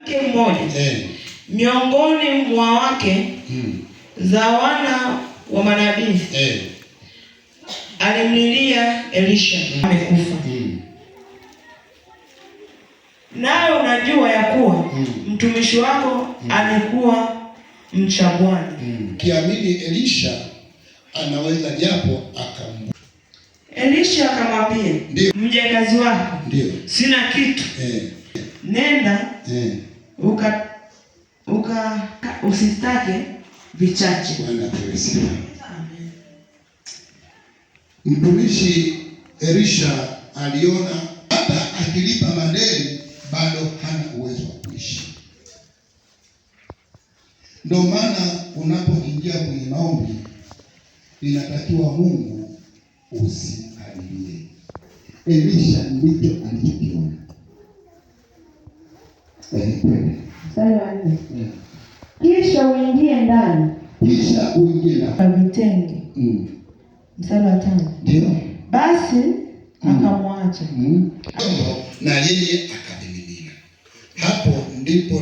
mmoja miongoni mwa wake za wana wa manabii alimlilia Elisha, amekufa. Nawe unajua ya kuwa mtumishi wako alikuwa mcha Bwana. Kiamini Elisha anaweza japo Elisha akamwambia, mjakazi wako, sina kitu. Nenda usitake vichache. Bwana asifiwe. Amen. Mtumishi Elisha aliona hata akilipa madeni bado hana uwezo wa kuishi. Ndio maana unapoingia kwenye maombi inatakiwa Mungu usikaribie. Elisha ndicho alichokiona. Kisha uingie ndani. Avitenge. Mstari wa 5. Ndio. Basi akamwacha. Na yeye akabimina. Hapo ndipo